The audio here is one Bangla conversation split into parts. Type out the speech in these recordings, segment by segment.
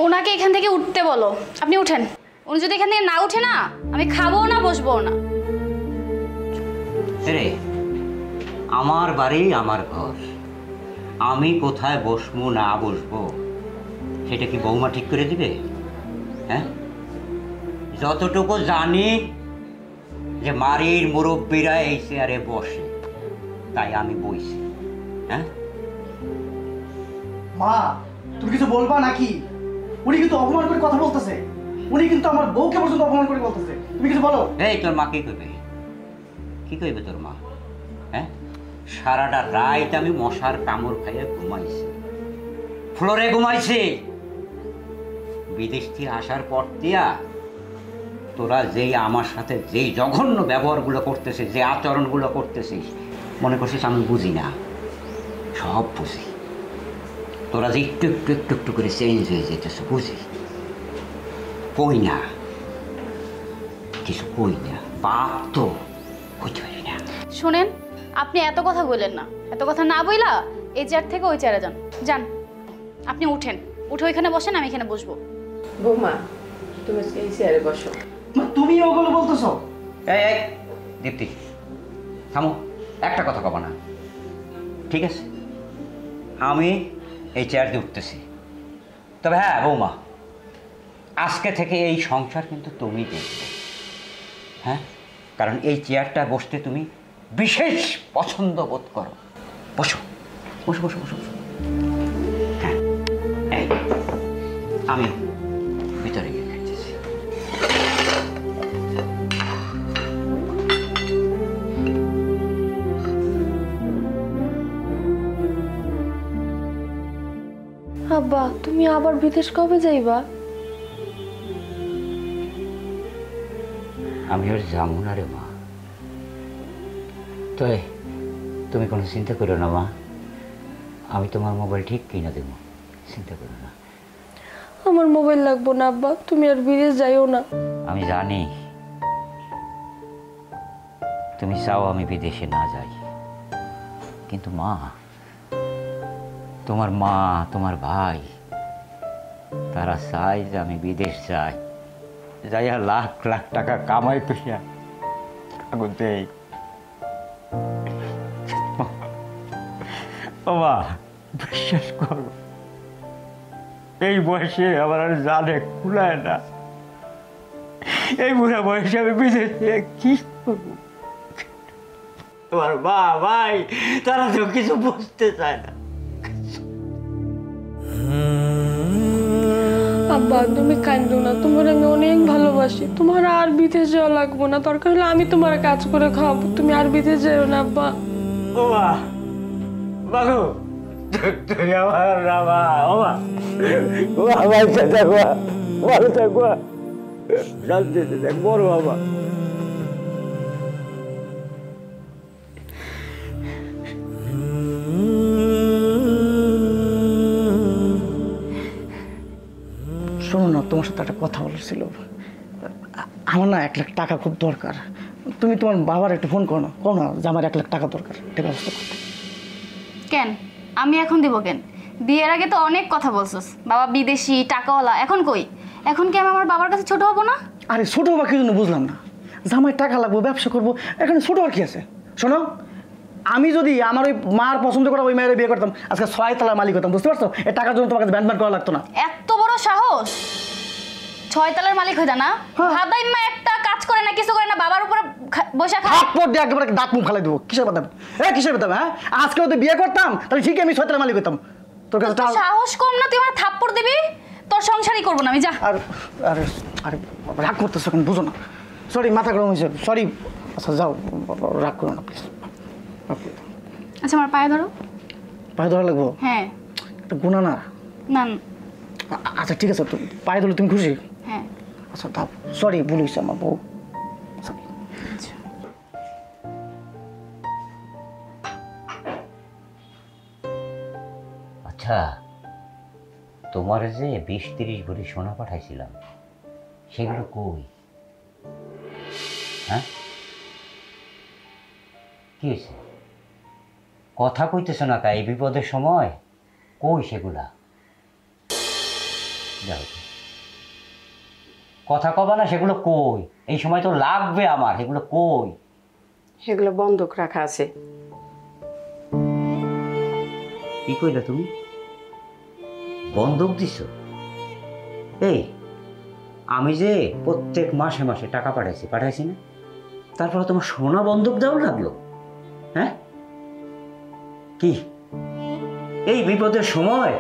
ওনাকে এখান থেকে উঠতে বলো। আপনি উঠেন। উনি যদি এখান থেকে না উঠে না, আমি খাবো না, বসবো না। রে, আমার বাড়ি আমার ঘর, আমি কোথায় বসবো না বসবো সেটা কি বৌমা ঠিক করে দিবে? হ্যাঁ, যতটুকু জানি যে বাড়ির মুরব্বীরা এই চেয়ারে বসে, তাই আমি বইছি। হ্যাঁ মা, তুমি কিছু বলবা নাকি? উনি কিন্তু অপমান করে কথা বলতেছে। উনি কিন্তু আমার বউকে পর্যন্ত অপমান করে বলতেছে। তুমি কিছু বলো। এই তোর মা কি কইবে? কি কইবে তোর মা? হ্যাঁ, সারাটা রাত আমি মশার কামড় খাইয়ে ঘুমাইছি, ফ্লোরে ঘুমাইছি। বিদেশ থেকে আসার পর দিয়া তোরা যেই আমার সাথে যেই জঘন্য ব্যবহারগুলো করতেছিস, যে আচরণগুলো করতেছিস, মনে করছিস আমি বুঝি না? সব বুঝি। তোরা যে একটু একটু একটু একটু করে চেঞ্জ হয়ে যেতেছ বুঝি। কই না, কিছু কই না, পাপ তো হইতে পারি না। শোনেন, আপনি এত কথা বললেন না। এত কথা না বইলা এই চেয়ার থেকে ওই চেয়ারে যান। যান, আপনি উঠেন। উঠে ওইখানে বসেন, আমি এখানে বসবো। বৌমা, তুমি এই চেয়ারে বসো। মা, তুমি ওগুলো বলতেছো? এই দীপ্তি, থামো, একটা কথা কবা না, ঠিক আছে? আমি এই চেয়ার দিয়ে উঠতেছি। তবে হ্যাঁ বৌমা, আজকে থেকে এই সংসার কিন্তু তুমি দেখবে। হ্যাঁ, কারণ এই চেয়ারটা বসতে তুমি বিশেষ পছন্দ বোধ করো। বসো বসো বসো বসো বসো। হ্যাঁ, এই আমি ভিতরে গিয়ে খাইতেছি। আব্বা, তুমি আবার বিদেশ কবে যাইবা? আমি ওর যাবো না রে মা। তো তুমি কোনো চিন্তা করো না মা, আমি তোমার মোবাইল ঠিক কিনে দেবো, চিন্তা করো না। আমার মোবাইল লাগবো না আব্বা, তুমি আর বিদেশ যাইও না। আমি জানি তুমি চাও আমি বিদেশে না যাই, কিন্তু মা, তোমার মা, তোমার ভাই, তারা চায় যে আমি বিদেশ যাই, যাইয়া লাখ লাখ টাকা কামাই করিয়া দেই। মা, বিশ্বাস করো, এই বয়সে আমার আর জানে কুলায় না। এই বুড়া বয়সে আমি বিদেশে কি করবো? তোমার মা ভাই তারা তো কিছু বুঝতে চায় না। আব্বা, তুমি কাঁদো না, তোমার আমি অনেক ভালোবাসি। তোমার আর বিদেশ যাওয়া লাগবো না, দরকার হলে আমি তোমার কাজ করে খাওয়াবো। তুমি আর বিদেশ যাও না আব্বা। ও মা, বাবু তুই আমার রামা, ও মা, ও আমার সাথে ভালো থাকবা, শান্তিতে দেখ বড় বাবা। শোনো না, তোমার সাথে একটা কথা বলার ছিল। আমার না 1 লাখ টাকা খুব দরকার। তুমি তোমার বাবার একটু ফোন করো না, কও না যে আমার 1 লাখ টাকা দরকার, এটা ব্যবস্থা করতে। কেন আমি এখন দিব? কেন বিয়ের আগে তো অনেক কথা বলছস, বাবা বিদেশি টাকাওয়ালা। এখন কই? এখন কি আমি আমার বাবার কাছে ছোট হব না? আরে ছোট হবা কি জন্য বুঝলাম না। জামাই টাকা লাগবো, ব্যবসা করবো, এখানে ছোট আর কি আছে? শোনো, আমি যদি আমার ওই মার পছন্দ করা ওই মেয়ের বিয়ে করতাম, আজকে 6 তলার মালিক হতাম, বুঝতে পারছো? এই টাকার জন্য তোমার কাছে ব্যান্ড করা লাগতো না। এত বড় সাহস! 6 তলার মালিক হয়ে যা না? ভাদাই মা একটা কাজ করে না, কিছু করে না, বাবার উপরে বসে খায়। থাপ্পড় দিয়ে একেবারে দাঁত মুখ ফালাই দেবো। কিসের বাদাম? কিসের বাদাম? হ্যাঁ, আজকে যদি বিয়ে করতাম তাহলে ঠিকই আমি 6 তলার মালিক হতাম। তোর কাছে সাহস কম না? তুই আমার থাপ্পড় দিবি? তোর সংসারই করবো না আমি, যা। আর আরে আরে রাগ করতেছো কেন বুঝো না? সরি, মাথা গরম হয়েছে, সরি। আচ্ছা যাও, রাগ করো না প্লিজ। আচ্ছা আমার পায়ে ধরো। পায়ে ধরা লাগবো? হ্যাঁ। এটা গুণা না? না। আচ্ছা ঠিক আছে, পায়ে ধরলে তুমি খুশি? হ্যাঁ। আচ্ছা দাও, সরি, ভুল হয়েছে আমার বউ। আচ্ছা, তোমার যে 20-30 ভরি সোনা পাঠাইছিলাম, সেগুলো কই? হ্যাঁ, কি হয়েছে? কথা কইতেছ না কা? এই বিপদের সময় কই সেগুলা? যাও, কথা কবা না, সেগুলো কই? এই সময় তো লাগবে আমার, সেগুলো কই? সেগুলো বন্ধক রাখা আছে। কি কইলা তুমি? বন্ধক দিছ? এই, আমি যে প্রত্যেক মাসে মাসে টাকা পাঠাইছি না? তারপরে তোমার সোনা বন্ধক দেওয়া লাগলো? হ্যাঁ, কি এই বিপদের সময়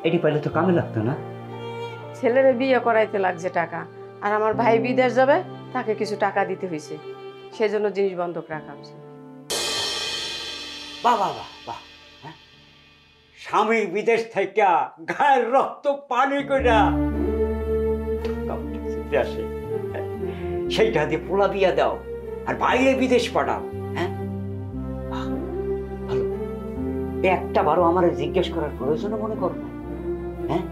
এটি পাইলে তো কামে লাগতো না? ছেলের বিয়ে করাইতে লাগছে টাকা, আর আমার ভাই বিদেশ যাবে, তাকে কিছু টাকা দিতে হয়েছে, সেজন্য জিনিস বন্ধক রাখা হয়েছে। বাহ বাহ বাহ বাহ, হ্যাঁ? স্বামী বিদেশ থেকে গায়ের রক্ত পানি কইরা আসে, সেইটা দিয়ে পোলা বিয়া দাও আর বাইরে বিদেশ পাঠাও। হ্যাঁ, বাহ, ভালো। একটা বারো আমার জিজ্ঞেস করার প্রয়োজন মনে করো না? হ্যাঁ,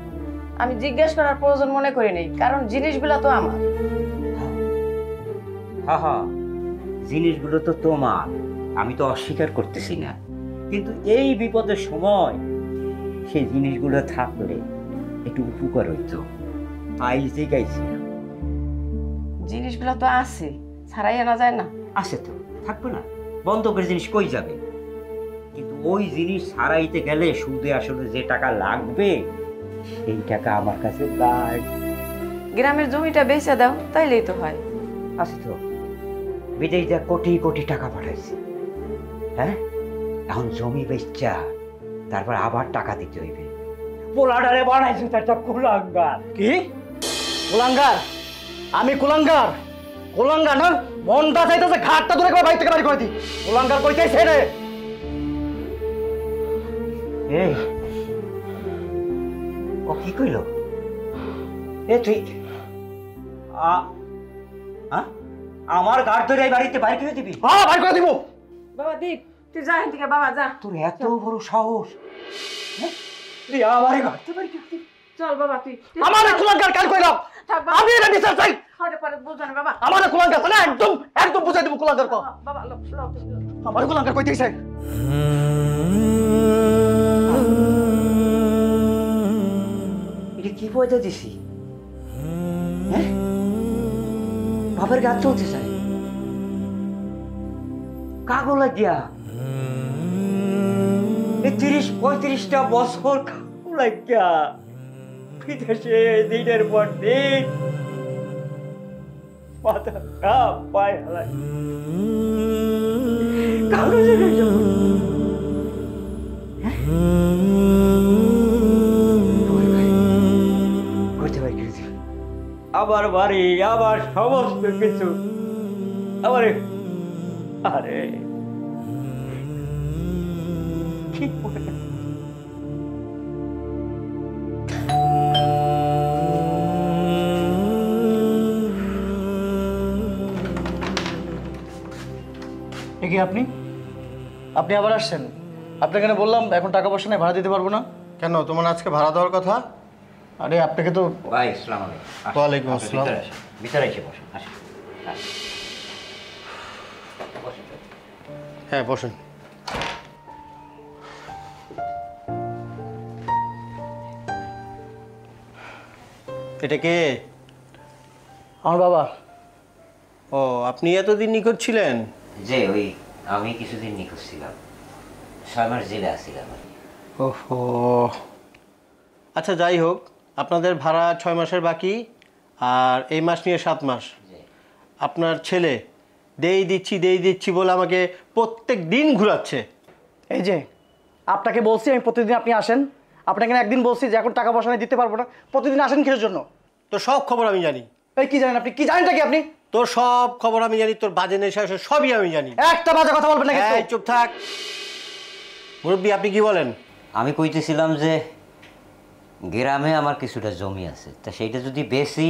আমি জিজ্ঞেস করার প্রয়োজন মনে করি নেই, কারণ জিনিসগুলো তো আমার। হ্যাঁ হ্যাঁ, জিনিসগুলো তো তোমার, আমি তো অস্বীকার করতেছি না, কিন্তু এই বিপদের সময় সেই জিনিসগুলো থাকলে একটু উপকার হইতো। আইজে গাইছি জিনিসগুলো তো আছে, ছাড়াই আনা যায় না। আছে তো, থাকবে না? বন্ধকের জিনিস কই যাবে? কিন্তু ওই জিনিস ছাড়াইতে গেলে সুদে আসলে যে টাকা লাগবে সেই টাকা আমার কাছে নাই। গ্রামের জমিটা বেচে দাও, তাইলেই তো হয়। আছে তো, বিদেশ দিয়ে কোটি কোটি টাকা পাঠাইছে। হ্যাঁ, এখন জমি বেচা তারপর আবার টাকা দিতে হইবে। পোলাডারে বানাইছো একটা কুলাঙ্গার। কি কুলাঙ্গার? আমি কুলাঙ্গার? কুলাঙ্গার না, মনটা চাইতেছে ঘাটটা ধরে করে বাড়ি থেকে বাড়ি করে দিই। কুলাঙ্গার কইতেছে রে। এই, ও কি কইল? এ তুই আমার গাড় ধরে এই বাড়িতে বাইর করে দিবি? হ্যাঁ, বাড়ি করে দিব। বাবা দীপ, তুই যা এদিকে, বাবা যা। তোর এত বড় সাহস? হ্যাঁ, তুই আমার গাড়তে বাড়ি করে দিবি? চল বাবা, তুই আমার কুলাঙ্গার কার কইলাম? থাক বাবা, আমি এটা বিচার চাই। পরে পরে বুঝো না বাবা। আমার কুলাঙ্গার না, একদম একদম বুঝাই দিব কুলাঙ্গার কো। বাবা লো লো। আমার কুলাঙ্গার কইতেছে। এটা কি পয়দা দিছি? হ্যাঁ, বাবার গাছ চলতে চাই কাগজ লাগিয়া? 30-35টা বছর কাগজ লাগিয়া বিদেশে দিনের পর দিন মাথা কাপ পায় হালাই কাগজের আবার বাড়ি, আবার সমস্ত কিছু, আবার আরে কি কি আপনি আপনি আবার আসছেন? আপনাকে না বললাম এখন টাকা পয়সা নেই, ভাড়া দিতে পারবো না। কেন, তোমার আজকে ভাড়া দেওয়ার কথা? আরে আপনাকে তো ভাই, আসসালামু আলাইকুম। ওয়ালাইকুম আসসালাম। ভিতরে এসে বসুন, আসুন। হ্যাঁ, বসুন। এটা কে? আমার বাবা। ও, আপনি এতদিন নিখোঁজ ছিলেন? যে ওই আমি কিছুদিন নিখোঁজ ছিলাম, 6 মাস জেলে আসছিলাম। ওহো, আচ্ছা যাই হোক, আপনাদের ভাড়া 6 মাসের বাকি, আর এই মাস নিয়ে 7 মাস। আপনার ছেলে দেই দিচ্ছি বলে আমাকে প্রত্যেক দিন ঘুরাচ্ছে। এই যে আপনাকে বলছি আমি প্রতিদিন আপনি আসেন, আপনাকে একদিন বলছি যে এখন টাকা পয়সা নিয়ে দিতে পারবো না, প্রতিদিন আসেন কিসের জন্য? তোর সব খবর আমি জানি। এই কি জানেন আপনি? কি জানেনটা কি আপনি? তোর সব খবর আমি জানি, তোর বাজে নেশা সবই আমি জানি। একটা বাজে কথা বলবেন না কিন্তু। এই চুপ থাক। মুরব্বী, আপনি কি বলেন? আমি কইতেছিলাম যে গ্রামে আমার কিছুটা জমি আছে, তা সেইটা যদি বেশি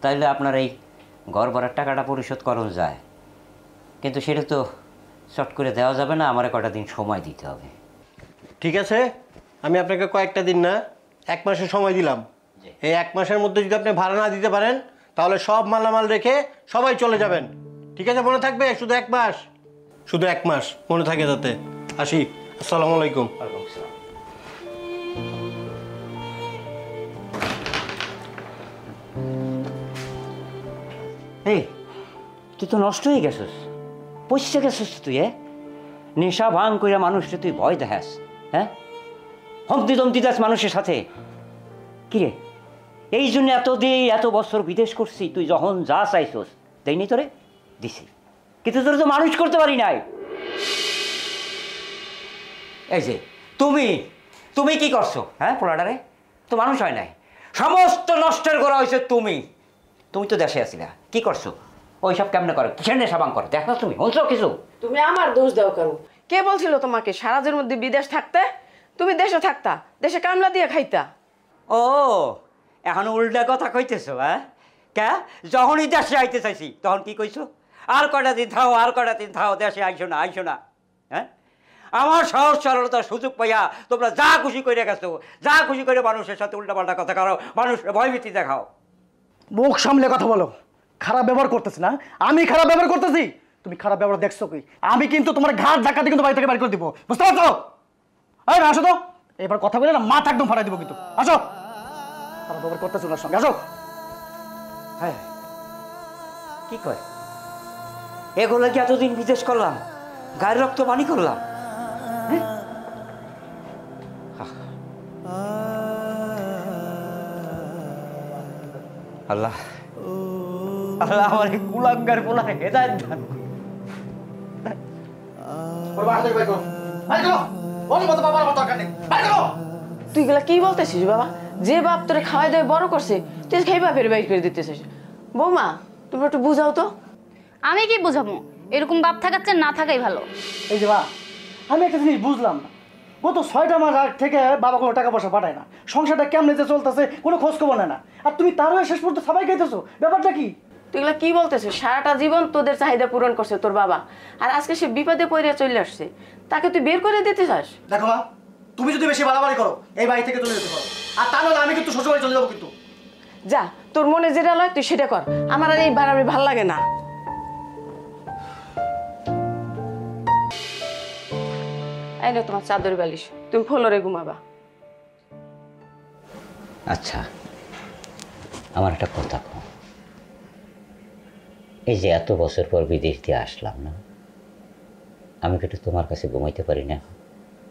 তাহলে আপনার এই ঘর ভাড়ার টাকাটা পরিশোধ করানো যায়, কিন্তু সেটা তো শর্ট করে দেওয়া যাবে না, আমার কটা দিন সময় দিতে হবে। ঠিক আছে, আমি আপনাকে কয়েকটা দিন না 1 মাসের সময় দিলাম। এই 1 মাসের মধ্যে যদি আপনি ভাড়া না দিতে পারেন তাহলে সব মালামাল রেখে সবাই চলে যাবেন। ঠিক আছে, মনে থাকবে? শুধু 1 মাস, শুধু 1 মাস মনে থাকে যাতে। আসি, আসসালামু আলাইকুম। এই তুই তো নষ্ট হয়ে গেছিস, পয়সা গেছিস তুই। নেশা ভাঙ করে মানুষকে তুই ভয় দেখাস, হ্যাঁ? হমতি দমতি দাস মানুষের সাথে। কিরে, এই জন্য এত বছর বিদেশ করছি, তুই যখন যা চাইছস তাই নি তোরে দিছি, কিন্তু তোরে তো মানুষ করতে পারি নাই। এই যে তুমি কি করছো, হ্যাঁ? পোলাটারে তো মানুষ হয় নাই, সমস্ত নষ্টের করা হয়েছে তুমি তো দেশে আসিলা, কি করছো? ওইসব কেমনে করে, কিসের নেশা ভাঙ করে দেখো তুমি, হচ্ছ কিছু? তুমি আমার দোষ দাও কেন? কে বলছিল তোমাকে সারাজের মধ্যে বিদেশ থাকতে? তুমি দেশে থাকতা, দেশে কামলা দিয়ে খাইতা। ও, এখন উল্টা কথা কইতেছো, হ্যাঁ? কে যখনই দেশে আইতে চাইছি তখন কি কইছো? আর কটা দিন থাও, দেশে আইসো না, হ্যাঁ? আমার সহজ সরলতার সুযোগ পাইয়া তোমরা যা খুশি করে গেছো, যা খুশি করে মানুষের সাথে উল্টাপাল্টা কথা করো, মানুষের ভয়ভীতি দেখাও। মুখ সামলে কথা বলো। খারাপ ব্যবহার করতেছি না, আমি খারাপ ব্যবহার করতেছি? তুমি খারাপ ব্যবহার দেখছো কি? আমি কিন্তু তোমার ঘাট ধাক্কাতে কিন্তু বাড়ি থেকে বাড়ি করে দিব, বুঝতে পারছো? এই না, আসো তো, এবার কথা বলে না মাথা একদম ফাটাই দিব কিন্তু। আসো, খারাপ ব্যবহার করতেছো ওনার সঙ্গে, আসো। হ্যাঁ, কি কয় এগুলো কি এতদিন বিদেশ করলাম, গায়ের রক্ত পানি করলাম? আল্লাহ আমার কুলাঙ্গার বলা হেদায়েত দান। তুই গুলা কি বলতেছিস বাবা? যে বাপ তোরে খাওয়াই দেয় বড় করছে, তুই খাই বাপের বাইর করে দিতেছিস। বৌমা, তুমি একটু বুঝাও তো। আমি কি বুঝাবো? এরকম বাপ থাকাচ্ছে না থাকাই ভালো। এই যে বা, আমি একটা জিনিস বুঝলাম না, গত 6টা মাস আগ থেকে বাবা কোনো টাকা পয়সা পাঠায় না, সংসারটা কেমনে যে চলতেছে কোনো খোঁজ খবর নেয় না, আর তুমি তারও শেষ পর্যন্ত সবাই খাইতেছো, ব্যাপারটা কি? তুই এগুলা কি বলতেছিস? সারাটা জীবন তোদের চাহিদা পূরণ করছে তোর বাবা, আর আজকে সে বিপদে পড়ে চলে আসছে, তাকে তুই বের করে দিতে চাস? দেখো মা, তুমি যদি বেশি বাড়াবাড়ি করো এই বাড়ি থেকে চলে যেতে পারো, আর তা নাহলে আমি কিন্তু শ্বশুরবাড়ি চলে যাবো কিন্তু। যা, তোর মনে যেটা লয় তুই সেটা কর, আমার আর এই বাড়াবাড়ি ভাল লাগে না। এই নে তোমার চাদর বালিশ, তুমি ফ্লোরে ঘুমাবা। আচ্ছা, আমার একটা কথা কও, এই যে এত বছর পর বিদেশ দিয়ে আসলাম না, আমি কিন্তু তোমার কাছে ঘুমাইতে পারি না?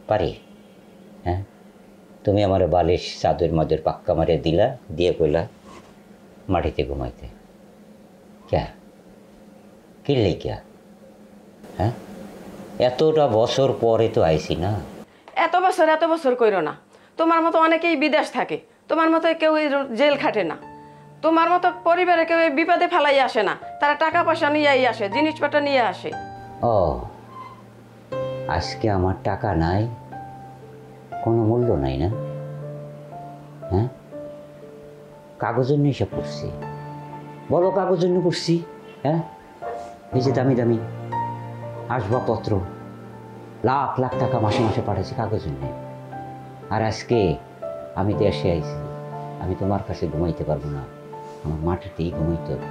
পারি, হ্যাঁ? তুমি আমার বালিশ চাদর মাদুর পাক্কা মারিয়ে দিলা, দিয়ে কইলা মাটিতে ঘুমাইতে। ক্যা কিনলে ক্যা? হ্যাঁ, এতটা বছর পরে তো আইছি না। এত বছর কইরো না। তোমার মতো অনেকেই বিদেশ থাকে, তোমার মতো কেউ জেল খাটে না, তোমার মতো পরিবারে কেউ বিপদে ফেলাই আসে না, তারা টাকা পয়সা নিয়েই আসে, জিনিসপত্র নিয়ে আসে। ও, আজকে আমার টাকা নাই, কোনো মূল্য নাই না? হ্যাঁ, কাগজের নিয়ে এসে পড়ছি, বলো কাগজের নিয়ে পড়ছি। হ্যাঁ, এই যে দামি দামি আসবাবপত্র লাখ লাখ টাকা মাসে মাসে পাঠাচ্ছি কাগজের নিয়ে, আর আজকে আমি দেশে আইছি, আমি তোমার কাছে ঘুমাইতে পারবো না, আমার মাটিতেই ঘুমাইতে হবে।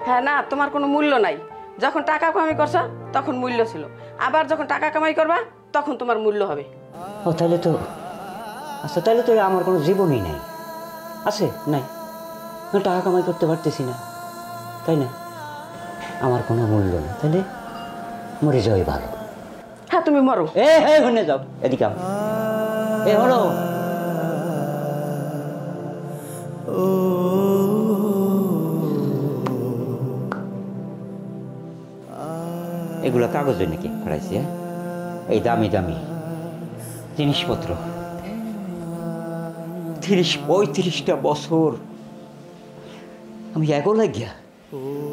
হ্যাঁ না, তোমার কোনো মূল্য নাই। যখন টাকা কামাই করছো তখন মূল্য ছিল, আবার যখন টাকা কামাই করবা তখন তোমার মূল্য হবে। ও তাহলে তো, আচ্ছা তাহলে তো আমার কোনো জীবনই নাই, আছে নাই, আমি টাকা কামাই করতে পারতেছি না, তাই না? আমার কোনো মূল্য নেই, তাহলে মরে যাওয়াই ভালো। হ্যাঁ, তুমি মরো। হ্যাঁ, শুনে যাও, এদিকে আও। হলো এগুলো কাগজে নাকি পড়াইছি? হ্যাঁ, এই দামি দামি জিনিসপত্র 30-35টা বছর আমি এগোলে গিয়া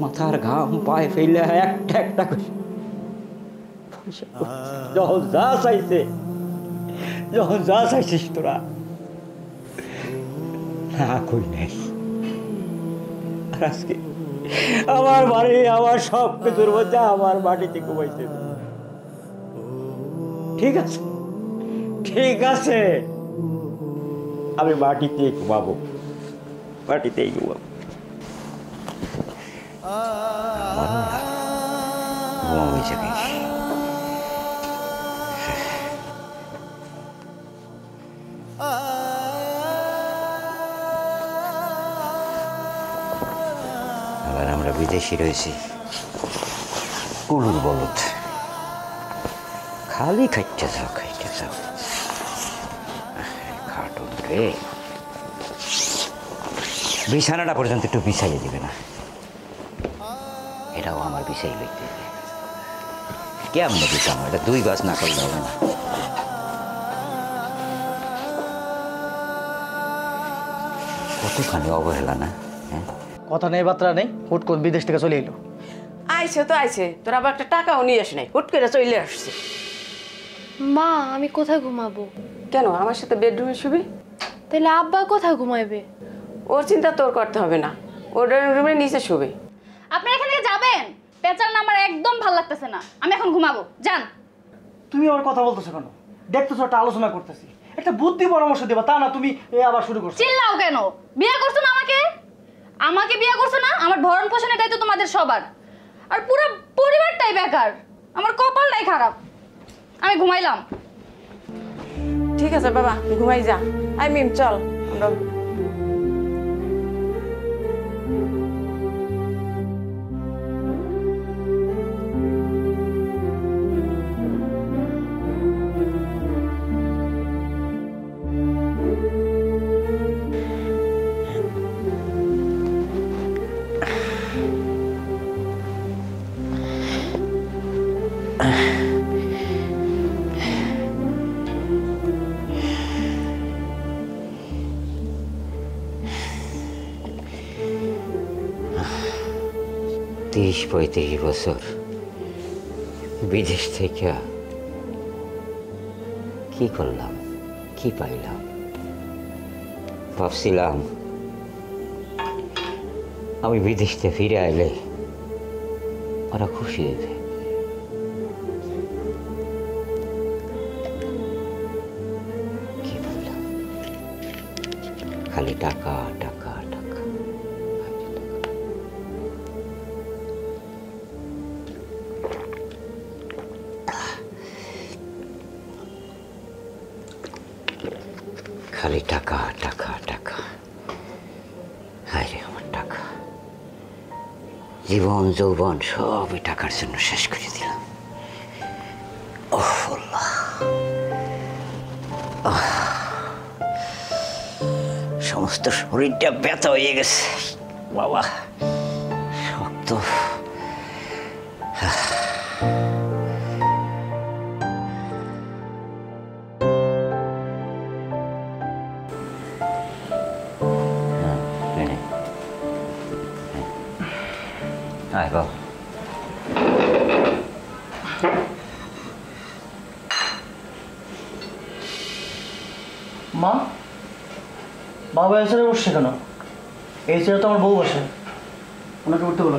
মাথার ঘাম পায়ে ফেলে একটা একটা করে যখন যা চাইছিস তোরা না কই নাই, আর আজকে আমার বাড়ি আমার সব কিছুর মধ্যে আমার মাটিতে ঘুমাইতে। ঠিক আছে, আমি মাটিতে ঘুমাবো, মাটিতেই ঘুমাবো। ঘুমাবো জায়গায়। আবার আমরা আমরা বিদেশি রয়েছি, কুলুর বলদ, খালি খাইতে যাও খাইতে যাও। খাটুন রে, বিছানাটা পর্যন্ত একটু বিছাইয়ে দিবে না, এটাও আমার বিছাই লইতে হবে। কেমন বিছানো, এটা 2 বাস না করলে হবে না। কতখানি অবহেলা না? হ্যাঁ, কথা নেই বার্তা নেই, হুট করে বিদেশ থেকে চলে এলো। আইছে তো আইছে, তোর আবার একটা টাকাও নিয়ে আসে নাই, হুট করে চলে আসছে। মা আমি কোথায় ঘুমাবো? কেন, আমার সাথে বেডরুমে শুবি? তাহলে আব্বা কোথায় ঘুমাইবে? ওর চিন্তা তোর করতে হবে না, ওর রুমের নিচে শুবে। আপনি এখান থেকে যাবেন? পেঁচাল না আমার একদম ভালো লাগতেছে না, আমি এখন ঘুমাবো, যান। তুমি আমার কথা বলতেছো কেন? দেখতেছো একটা আলোচনা করতেছি, একটা বুদ্ধি পরামর্শ দেবা, তা না তুমি আবার শুরু করছো। চিল্লাও কেন? বিয়ে করছো না আমাকে? আমাকে বিয়ে করছো না? আমার ভরণ পোষণের দায়িত্ব তোমাদের সবার, আর পুরো পরিবারটাই বেকার, আমার কপালটাই খারাপ। আমি ঘুমাইলাম। ঠিক আছে বাবা, ঘুমাই যা। আই মিম চল আমরা। ত্রিশ 35 বছর বিদেশ থেকে কি করলাম, কি পাইলাম? ভাবছিলাম আমি বিদেশ থেকে ফিরে আইলে ওরা খুশি হইবে, কি বললাম, খালি টাকা টাকা টাকা। খালি টাকা টাকা টাকা। হায় রে আমার টাকা, জীবন যৌবন সবই টাকার জন্য শেষ করে দিলাম। ওহ আল্লাহ, সমস্ত শরীরটা ব্যথা হয়ে গেছে বাবা, শক্ত। আয় বাবা। মা, বাবা এই চেয়ারে বসছে কেন? এই চেয়ারে তো আমার বউ বসে, ওনাকে উঠতে বলো।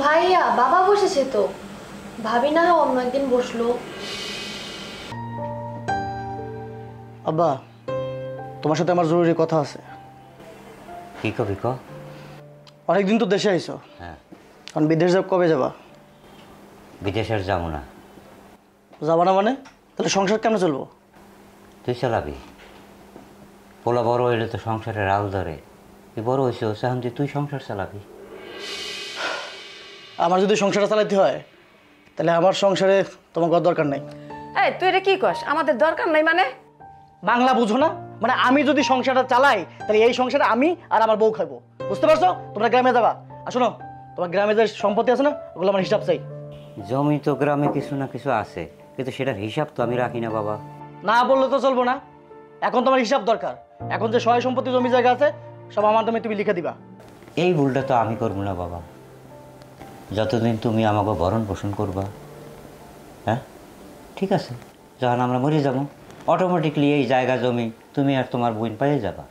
ভাইয়া বাবা বসেছে তো, ভাবি না হয় অন্য একদিন বসলো। আব্বা, তোমার সাথে আমার জরুরি কথা আছে। কি কবি ক? অনেকদিন তো দেশে আইছো, হ্যাঁ, কারণ বিদেশ কবে যাবা? বিদেশের যাবো না। যাবা না মানে? তাহলে সংসার কেমন চলবো? তুই চালাবি, পোলা বড় হইলে তো সংসারের আল ধরে। তুই বড় হয়েছে, এখন তুই সংসার চালাবি। আমার যদি সংসারটা চালাইতে হয় তাহলে আমার সংসারে তোমার করার দরকার নাই। এই তুই এটা কি কস? আমাদের দরকার নাই মানে? বাংলা বুঝো না? মানে আমি যদি সংসারটা চালাই তাহলে এই সংসারে আমি আর আমার বউ খাইবো, বুঝতে পারছো? তোমরা গ্রামে যাবা, আর শোনো, তোমার গ্রামে যে সম্পত্তি আছে না, ওগুলো আমার হিসাব চাই। জমি তো গ্রামে কিছু না কিছু আছে, কিন্তু সেটার হিসাব তো আমি রাখি না বাবা। না বললে তো চলবো না, এখন তোমার হিসাব দরকার। এখন যে সহায় সম্পত্তি জমি জায়গা আছে সব আমার নামে তুমি লিখে দিবা। এই ভুলটা তো আমি করবো না বাবা, যতদিন তুমি আমাকে ভরণ পোষণ করবা। হ্যাঁ ঠিক আছে, যখন আমরা মরে যাবো অটোমেটিকলি এই জায়গা জমি তুমি আর তোমার বোন পেয়ে যাবা।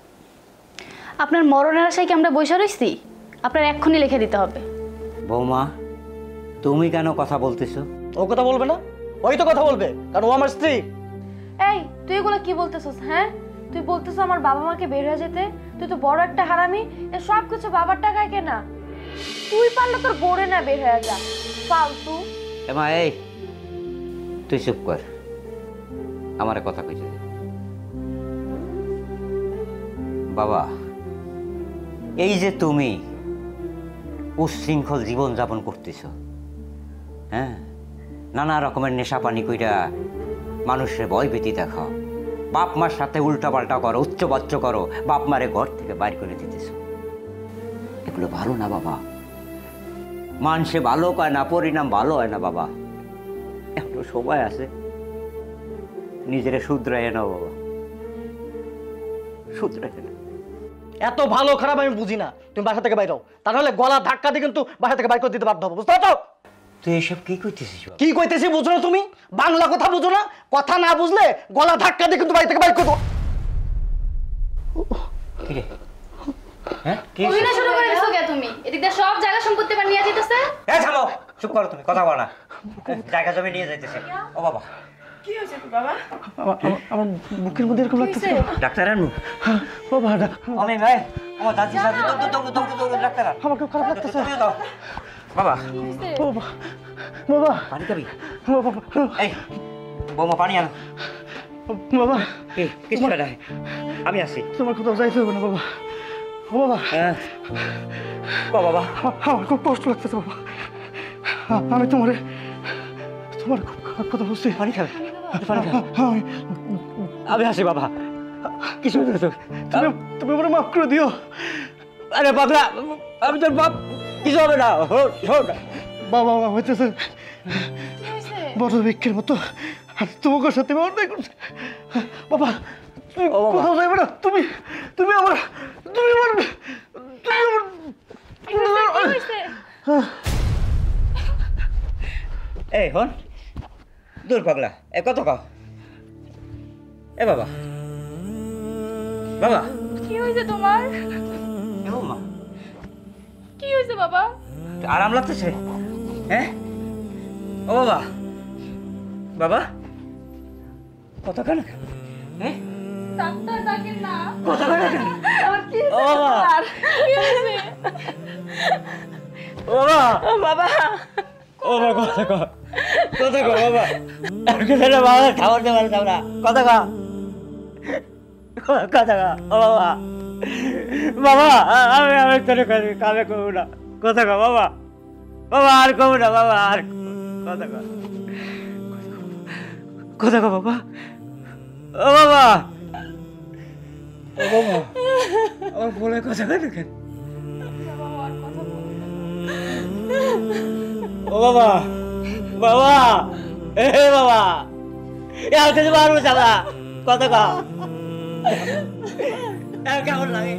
আপনার মরণের আশায় কি আমরা বসে রইছি? আপনার এক্ষুনি লিখে দিতে হবে। বৌমা, তুমি কেন কথা বলতেছো? ও কথা বলবে না? ওই তো কথা বলবে, কারণ ও আমার স্ত্রী। এই তুই এগুলো কি বলতেছিস? হ্যাঁ, তুই বলতেছ আমার বাবা মাকে বের হয়ে যেতে? তুই তো বড় একটা হারামি, এ সব কিছু বাবার টাকায় কেনা। তুই পারলে তোর বোরে না বের হয়ে যা, ফালতু। এমা এই তুই চুপ কর, আমার কথা কইছে। বাবা, এই যে তুমি উচ্ছৃঙ্খল জীবনযাপন করতেছ। হ্যাঁ, নানা রকমের নেশা পানি কইরা মানুষের ভয়ভীতি দেখাও, বাপ মার সাথে উল্টাপাল্টা করো, উচ্চবাচ্য করো, বাপ মারে ঘর থেকে বাইর করে দিতেছ। এগুলো ভালো না বাবা। মানুষে ভালো কয় না, পরিণাম ভালো হয় না বাবা। এখনো সময় আছে, নিজেরা শুধরায় নাও বাবা, শুধরায় না। এত ভালো খারাপ আমি বুঝি না, তুমি বাসা থেকে বাইর হও, তা নাহলে গলা ধাক্কা দিয়ে কিন্তু বাসা থেকে বাইর করে দিতে বাধ্য হবো, বুঝতে পারছো? তুই এসব কি করতেছিস বাবা? কি কইতেছি বুঝো না তুমি? বাংলা কথা বুঝো না? কথা না বুঝলে গলা ধাক্কা দিয়ে কিন্তু বাড়ি থেকে বাইর করে দেবো। কি রে? হ্যাঁ, কি অভিনয় শুরু করে দিছো কে তুমি? এদিক দিয়ে সব জায়গা সম্পত্তি বা নিয়ে যেতেছে। এই থামো, চুপ করো, তুমি কথা বলো না। জায়গা জমি নিয়ে যাইতেছে। ও বাবা, কি হয়েছে তো বাবা? আমার বুকের মধ্যে এরকম লাগতেছে। ডাক্তার আনু। বাবা আমি ভাই, আমার দাদি সাথে তো ডাক্তার আন। আমার খুব খারাপ লাগতেছে। তুমিও দাও। বাবা, বাবা বাবা পানি খাবি? বাবা এই বৌমা, পানি আনো। বাবা কিছু না, আমি আছি। তোমার কোথাও যাইতে হবে না বাবা। ও বাবা, হ্যাঁ, ও বাবা, আমার খুব কষ্ট লাগতেছে বাবা। আমি তোমার খুব খারাপ কথা বলছি। পানি খাবে? পানি খাবে? আমি আছি বাবা, কিছু না। তুমি তুমি আমার মাফ করে দিও। আরে বাবা, আমি তোর বাপ, কিছু হবে না। বাবা বাবা হইতেছে বড় বিক্ষের মতো, আর তোমাকে সাথে আমি অন্যায় করছি। বাবা তুমি ও বাবা। কোথাও যাইবে না। তুমি তুমি আমার তুমি আমার তুমি আমার এই হন, দূর পাগলা, এ কত কাও? এ বাবা, বাবা, কি হয়েছে তোমার? এ বৌমা, কি হয়েছে বাবা? আরাম লাগতেছে? হ্যাঁ, ও বাবা, বাবা, কত কেন? হ্যাঁ, ডাক্তার ডাকেন না। কত কেন? আমার কি ও বাবা, কি হয়েছে? ও বাবা, বাবা ও বাবা, কত কো বাবা, আর কিছু না বাবা, খাবার দেওয়ার আমরা কত কো, কত কো ও বাবা, বাবা, আমি তোর কাছে কামে করবো না, কত কো বাবা, বাবা আর করবো না বাবা, আর কত কো, কত কো বাবা, ও বাবা, ও বাবা, আমার বলে কথা কেন? ও বাবা, বাবা, এ বাবা, আর কিছু পারবো চালা, কত কা কেমন লাগে?